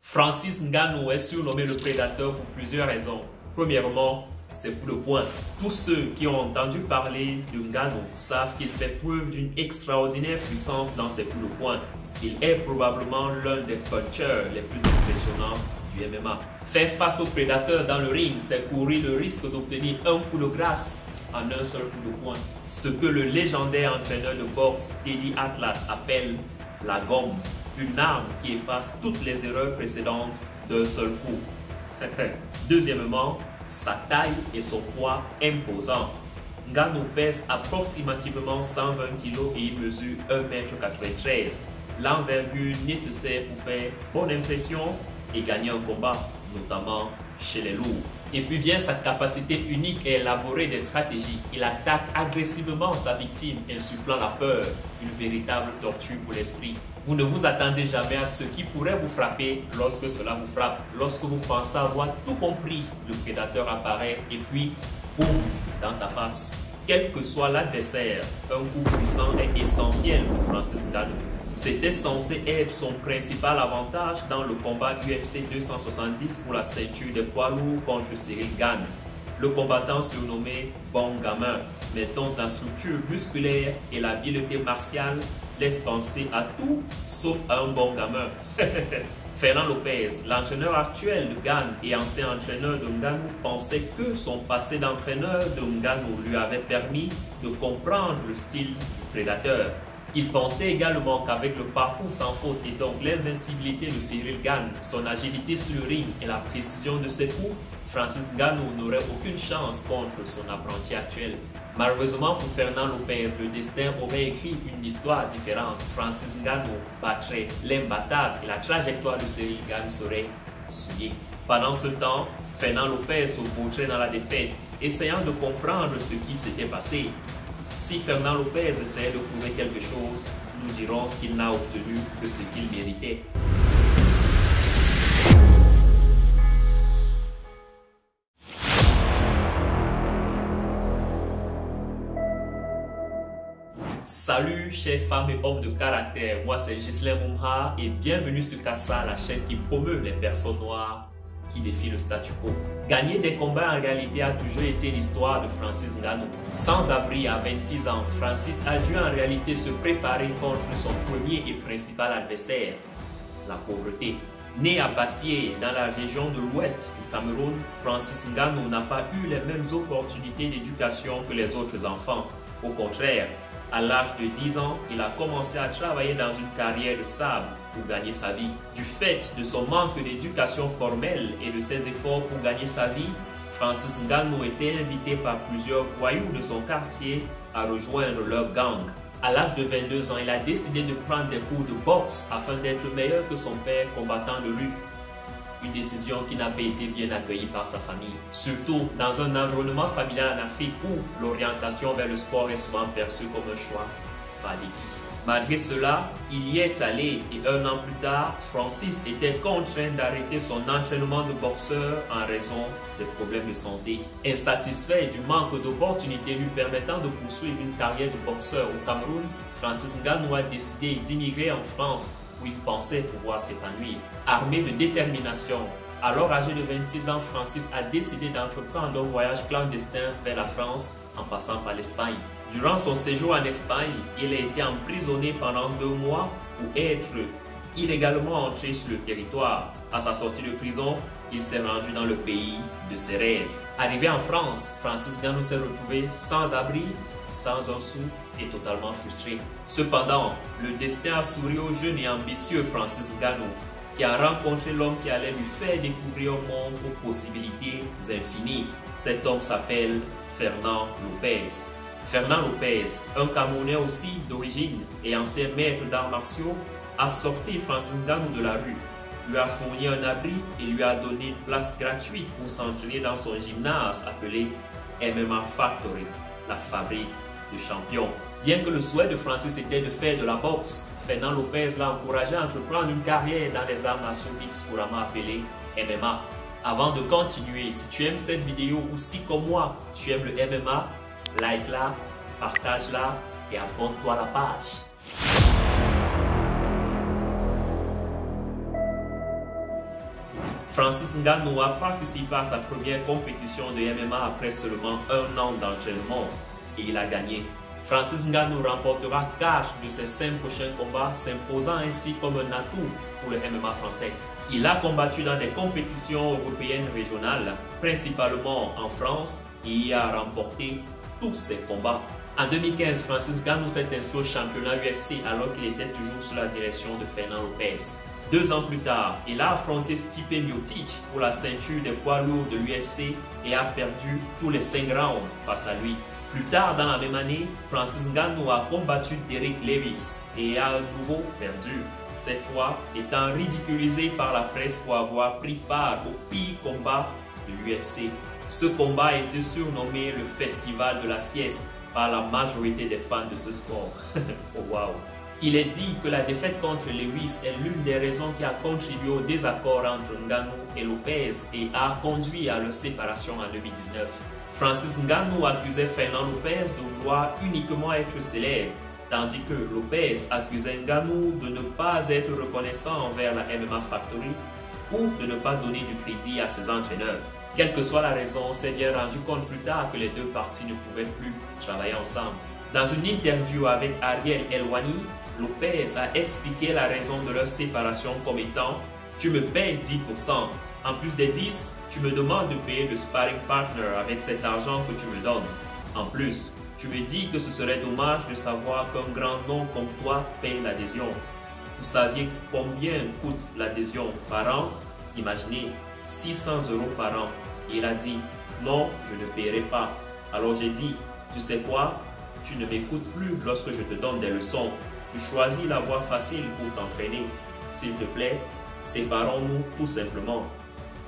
Francis Ngannou est surnommé le prédateur pour plusieurs raisons. Premièrement, ses coups de poing. Tous ceux qui ont entendu parler de Ngannou savent qu'il fait preuve d'une extraordinaire puissance dans ses coups de poing. Il est probablement l'un des punchers les plus impressionnants du MMA. Faire face au prédateur dans le ring, c'est courir le risque d'obtenir un coup de grâce en un seul coup de poing. Ce que le légendaire entraîneur de boxe Teddy Atlas appelle la gomme. Une arme qui efface toutes les erreurs précédentes d'un seul coup. Deuxièmement, sa taille et son poids imposants. Ngannou pèse approximativement 120 kg et il mesure 1,93 m. L'envergure nécessaire pour faire bonne impression et gagner un combat, notamment chez les lourds. Et puis vient sa capacité unique à élaborer des stratégies. Il attaque agressivement sa victime, insufflant la peur, une véritable torture pour l'esprit. Vous ne vous attendez jamais à ce qui pourrait vous frapper lorsque cela vous frappe. Lorsque vous pensez avoir tout compris, le prédateur apparaît et puis, boum, dans ta face. Quel que soit l'adversaire, un coup puissant est essentiel pour Francis Ngannou. C'était censé être son principal avantage dans le combat UFC 270 pour la ceinture des poids lourds contre Cyril Gane. Le combattant surnommé Bon Gamin, mais dont la structure musculaire et l'habileté martiale laissent penser à tout sauf à un bon gamin. Fernand Lopez, l'entraîneur actuel de Gane et ancien entraîneur de Ngannou, pensait que son passé d'entraîneur de Ngannou lui avait permis de comprendre le style du prédateur. Il pensait également qu'avec le parcours sans faute et donc l'invincibilité de Cyril Gane, son agilité sur le ring et la précision de ses coups, Francis Ngannou n'aurait aucune chance contre son apprenti actuel. Malheureusement pour Fernand Lopez, le destin aurait écrit une histoire différente. Francis Ngannou battrait l'imbattable et la trajectoire de Cyril Gane serait souillée. Pendant ce temps, Fernand Lopez se vautrait dans la défaite, essayant de comprendre ce qui s'était passé. Si Fernand Lopez essayait de prouver quelque chose, nous dirons qu'il n'a obtenu que ce qu'il méritait. Salut chers femmes et hommes de caractère, moi c'est Ghislain Moumha et bienvenue sur Kassa, la chaîne qui promeut les personnes noires qui défient le statu quo. Gagner des combats en réalité a toujours été l'histoire de Francis Ngannou. Sans abri à 26 ans, Francis a dû en réalité se préparer contre son premier et principal adversaire, la pauvreté. Né à Batié, dans la région de l'ouest du Cameroun, Francis Ngannou n'a pas eu les mêmes opportunités d'éducation que les autres enfants. Au contraire, à l'âge de 10 ans, il a commencé à travailler dans une carrière de sable pour gagner sa vie. Du fait de son manque d'éducation formelle et de ses efforts pour gagner sa vie, Francis Ngannou était invité par plusieurs voyous de son quartier à rejoindre leur gang. À l'âge de 22 ans, il a décidé de prendre des cours de boxe afin d'être meilleur que son père combattant de rue. Une décision qui n'a pas été bien accueillie par sa famille. Surtout dans un environnement familial en Afrique où l'orientation vers le sport est souvent perçue comme un choix par dépit. Malgré cela, il y est allé et un an plus tard, Francis était contraint d'arrêter son entraînement de boxeur en raison des problèmes de santé. Insatisfait du manque d'opportunités lui permettant de poursuivre une carrière de boxeur au Cameroun, Francis Ngannou a décidé d'immigrer en France où il pensait pouvoir s'épanouir. Armé de détermination, alors âgé de 26 ans, Francis a décidé d'entreprendre un voyage clandestin vers la France en passant par l'Espagne. Durant son séjour en Espagne, il a été emprisonné pendant 2 mois pour être illégalement entré sur le territoire. À sa sortie de prison, il s'est rendu dans le pays de ses rêves. Arrivé en France, Francis Ngannou s'est retrouvé sans abri, sans un sou et totalement frustré. Cependant, le destin a souri au jeune et ambitieux Francis Ngannou, qui a rencontré l'homme qui allait lui faire découvrir un monde aux possibilités infinies. Cet homme s'appelle Fernand Lopez. Fernand Lopez, un Camerounais aussi d'origine et ancien maître d'arts martiaux, a sorti Francis Ngannou de la rue, lui a fourni un abri et lui a donné une place gratuite pour s'entraîner dans son gymnase appelé MMA Factory, la fabrique de champions. Bien que le souhait de Francis était de faire de la boxe, Fernand Lopez l'a encouragé à entreprendre une carrière dans les arts martiaux mixtes couramment appelés MMA. Avant de continuer, si tu aimes cette vidéo ou si comme moi, tu aimes le MMA, like-la, partage-la et abonne-toi à la page. Francis Ngannou a participé à sa première compétition de MMA après seulement 1 an d'entraînement et il a gagné. Francis Ngannou remportera 4 de ses 5 prochains combats, s'imposant ainsi comme un atout pour le MMA français. Il a combattu dans des compétitions européennes régionales, principalement en France, et y a remporté tous ses combats. En 2015, Francis Ngannou s'est inscrit au championnat UFC alors qu'il était toujours sous la direction de Fernand Lopez. 2 ans plus tard, il a affronté Stipe Miocic pour la ceinture des poids lourds de l'UFC et a perdu tous les 5 rounds face à lui. Plus tard dans la même année, Francis Ngannou a combattu Derrick Lewis et a à nouveau perdu. Cette fois, étant ridiculisé par la presse pour avoir pris part au pire combat de l'UFC. Ce combat a été surnommé le Festival de la sieste par la majorité des fans de ce sport. Oh wow! Il est dit que la défaite contre Lewis est l'une des raisons qui a contribué au désaccord entre Ngannou et Lopez et a conduit à leur séparation en 2019. Francis Ngannou accusait Fernand Lopez de vouloir uniquement être célèbre, tandis que Lopez accusait Ngannou de ne pas être reconnaissant envers la MMA Factory ou de ne pas donner du crédit à ses entraîneurs. Quelle que soit la raison, on s'est bien rendu compte plus tard que les deux parties ne pouvaient plus travailler ensemble. Dans une interview avec Ariel Helwani, Lopez a expliqué la raison de leur séparation comme étant « Tu me payes 10%, en plus des 10%, tu me demandes de payer le sparring partner avec cet argent que tu me donnes. En plus, tu me dis que ce serait dommage de savoir qu'un grand nom comme toi paye l'adhésion. Vous saviez combien coûte l'adhésion par an? Imaginez, 600 € par an. » Et il a dit « Non, je ne paierai pas. » Alors j'ai dit « Tu sais quoi? Tu ne m'écoutes plus lorsque je te donne des leçons. Tu choisis la voie facile pour t'entraîner. S'il te plaît, séparons-nous tout simplement. »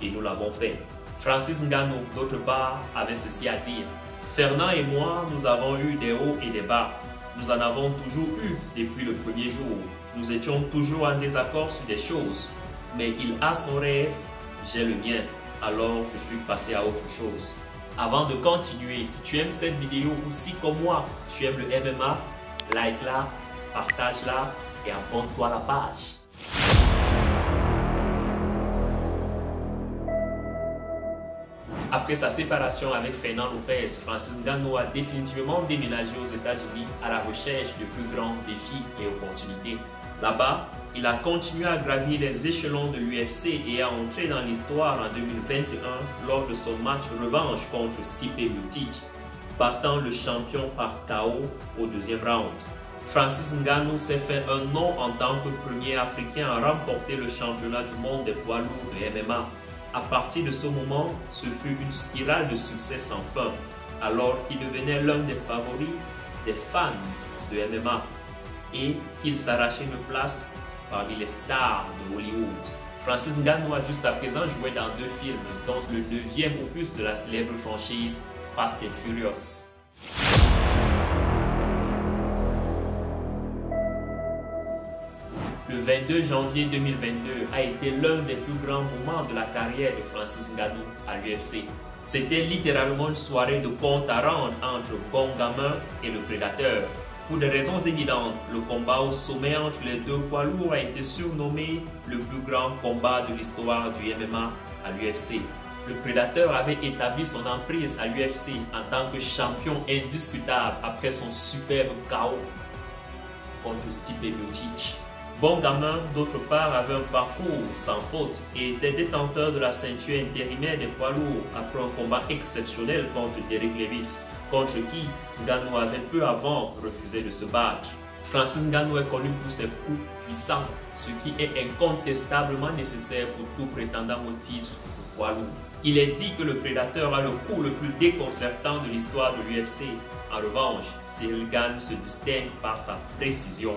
Et nous l'avons fait. Francis Ngannou, d'autre part, avait ceci à dire. Fernand et moi, nous avons eu des hauts et des bas. Nous en avons toujours eu depuis le premier jour. Nous étions toujours en désaccord sur des choses. Mais il a son rêve, j'ai le mien. Alors je suis passé à autre chose. Avant de continuer, si tu aimes cette vidéo ou si comme moi, tu aimes le MMA, like-la, partage-la et abonne-toi à la page. Après sa séparation avec Fernand Lopez, Francis Ngannou a définitivement déménagé aux États-Unis à la recherche de plus grands défis et opportunités. Là-bas, il a continué à gravir les échelons de l'UFC et a entré dans l'histoire en 2021 lors de son match revanche contre Stipe Miocic, battant le champion par KO au 2e round. Francis Ngannou s'est fait un nom en tant que premier Africain à remporter le championnat du monde des poids lourds de MMA. À partir de ce moment, ce fut une spirale de succès sans fin, alors qu'il devenait l'un des favoris des fans de MMA et qu'il s'arrachait une place parmi les stars de Hollywood. Francis Ngannou a juste à présent joué dans 2 films, dont le 9e opus de la célèbre franchise Fast and Furious. Le 22 janvier 2022 a été l'un des plus grands moments de la carrière de Francis Ngannou à l'UFC. C'était littéralement une soirée de compte à rendre entre Bon Gamin et le Prédateur. Pour des raisons évidentes, le combat au sommet entre les deux poids lourds a été surnommé le plus grand combat de l'histoire du MMA à l'UFC. Le Prédateur avait établi son emprise à l'UFC en tant que champion indiscutable après son superbe KO contre Stipe Miocic. Bon Gamin, d'autre part, avait un parcours sans faute et était détenteur de la ceinture intérimaire des poids lourds après un combat exceptionnel contre Derrick Lewis, contre qui Ngannou avait peu avant refusé de se battre. Francis Ngannou est connu pour ses coups puissants, ce qui est incontestablement nécessaire pour tout prétendant au titre de poids lourd. Il est dit que le Prédateur a le coup le plus déconcertant de l'histoire de l'UFC. En revanche, Cyril Gane se distingue par sa précision.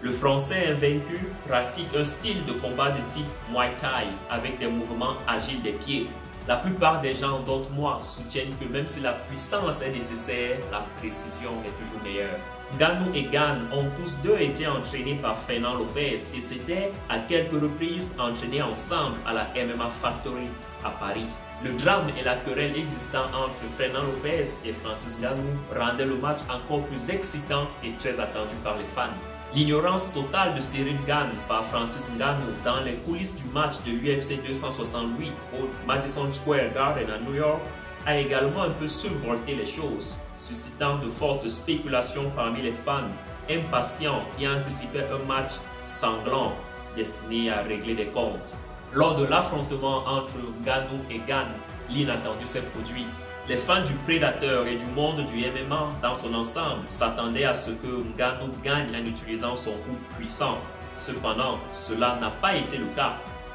Le Français invaincu pratique un style de combat de type Muay Thai avec des mouvements agiles des pieds. La plupart des gens, dont moi, soutiennent que même si la puissance est nécessaire, la précision est toujours meilleure. Ngannou et Gane ont tous deux été entraînés par Fernand Lopez et s'étaient à quelques reprises entraînés ensemble à la MMA Factory à Paris. Le drame et la querelle existant entre Fernand Lopez et Francis Ngannou rendaient le match encore plus excitant et très attendu par les fans. L'ignorance totale de Cyril Gane par Francis Ngannou dans les coulisses du match de l'UFC 268 au Madison Square Garden à New York a également un peu survolté les choses, suscitant de fortes spéculations parmi les fans impatients qui anticipaient un match sanglant destiné à régler des comptes. Lors de l'affrontement entre Ngannou et Gane, l'inattendu s'est produit. Les fans du Prédateur et du monde du MMA dans son ensemble s'attendaient à ce que Ngannou gagne en utilisant son coup puissant. Cependant, cela n'a pas été le cas.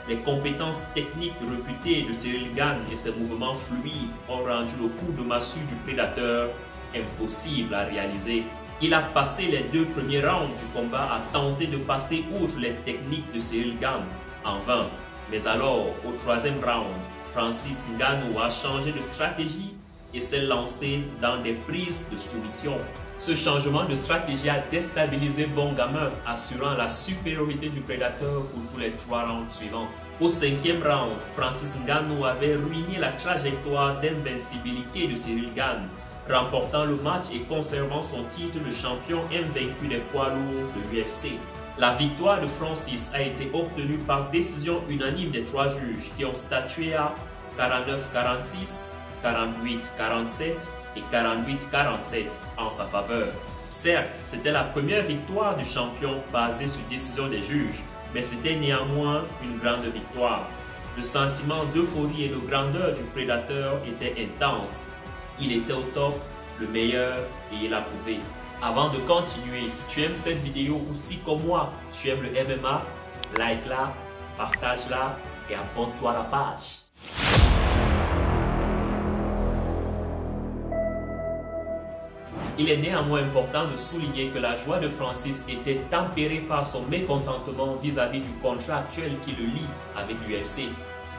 Les compétences techniques réputées de Cyril Gane et ses mouvements fluides ont rendu le coup de massue du Prédateur impossible à réaliser. Il a passé les 2 premiers rounds du combat à tenter de passer outre les techniques de Cyril Gane, en vain. Mais alors, au 3e round, Francis Ngannou a changé de stratégie et s'est lancé dans des prises de soumission. Ce changement de stratégie a déstabilisé Bon Gamin, assurant la supériorité du Prédateur pour tous les 3 rounds suivants. Au 5e round, Francis Ngannou avait ruiné la trajectoire d'invincibilité de Cyril Gane, remportant le match et conservant son titre de champion invaincu des poids lourds de l'UFC. La victoire de Francis a été obtenue par décision unanime des 3 juges qui ont statué à 49-46, 48-47 et 48-47 en sa faveur. Certes, c'était la première victoire du champion basée sur décision des juges, mais c'était néanmoins une grande victoire. Le sentiment d'euphorie et de grandeur du Prédateur était intense. Il était au top, le meilleur, et il a prouvé. Avant de continuer, si tu aimes cette vidéo ou si comme moi, tu aimes le MMA, like-la, partage-la et abonne-toi à la page. Il est néanmoins important de souligner que la joie de Francis était tempérée par son mécontentement vis-à-vis du contrat actuel qui le lie avec l'UFC.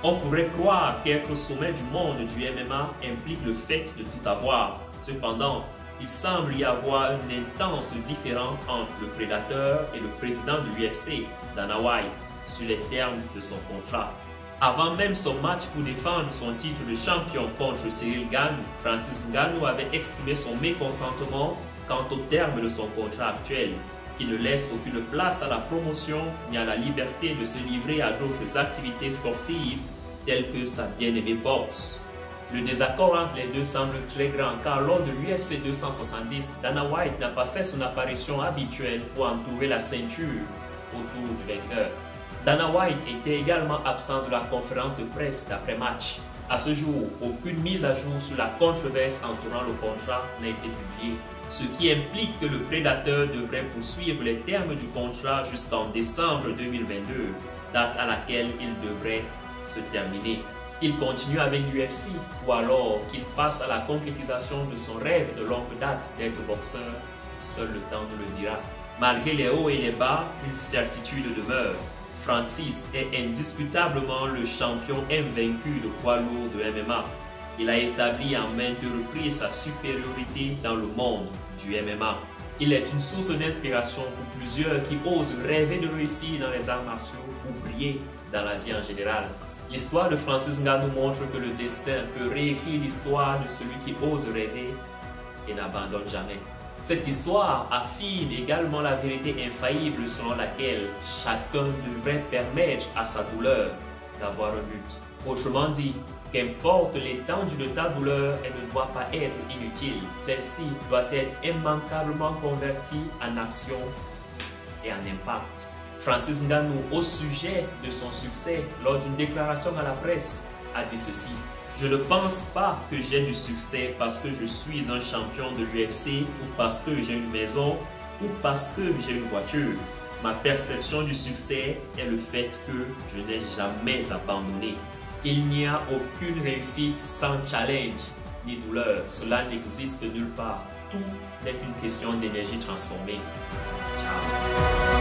On pourrait croire qu'être au sommet du monde du MMA implique le fait de tout avoir. Cependant, il semble y avoir une intense différence entre le Prédateur et le président de l'UFC, Dana White, sur les termes de son contrat. Avant même son match pour défendre son titre de champion contre Cyril Gane, Francis Ngannou avait exprimé son mécontentement quant au terme de son contrat actuel, qui ne laisse aucune place à la promotion ni à la liberté de se livrer à d'autres activités sportives telles que sa bien-aimée boxe. Le désaccord entre les deux semble très grand car lors de l'UFC 270, Dana White n'a pas fait son apparition habituelle pour entourer la ceinture autour du vainqueur. Dana White était également absent de la conférence de presse d'après-match. À ce jour, aucune mise à jour sur la controverse entourant le contrat n'a été publiée, ce qui implique que le Prédateur devrait poursuivre les termes du contrat jusqu'en décembre 2022, date à laquelle il devrait se terminer. Qu'il continue avec l'UFC ou alors qu'il passe à la concrétisation de son rêve de longue date d'être boxeur, seul le temps nous le dira. Malgré les hauts et les bas, une certitude demeure. Francis est indiscutablement le champion invaincu de poids lourd de MMA. Il a établi en maintes reprises sa supériorité dans le monde du MMA. Il est une source d'inspiration pour plusieurs qui osent rêver de réussir dans les arts martiaux ou briller dans la vie en général. L'histoire de Francis Ngannou montre que le destin peut réécrire l'histoire de celui qui ose rêver et n'abandonne jamais. Cette histoire affirme également la vérité infaillible selon laquelle chacun devrait permettre à sa douleur d'avoir un but. Autrement dit, qu'importe l'étendue de ta douleur, elle ne doit pas être inutile. Celle-ci doit être immanquablement convertie en action et en impact. Francis Ngannou, au sujet de son succès, lors d'une déclaration à la presse, a dit ceci: « Je ne pense pas que j'ai du succès parce que je suis un champion de l'UFC ou parce que j'ai une maison ou parce que j'ai une voiture. Ma perception du succès est le fait que je n'ai jamais abandonné. Il n'y a aucune réussite sans challenge ni douleur. Cela n'existe nulle part. Tout n'est qu'une question d'énergie transformée. » Ciao.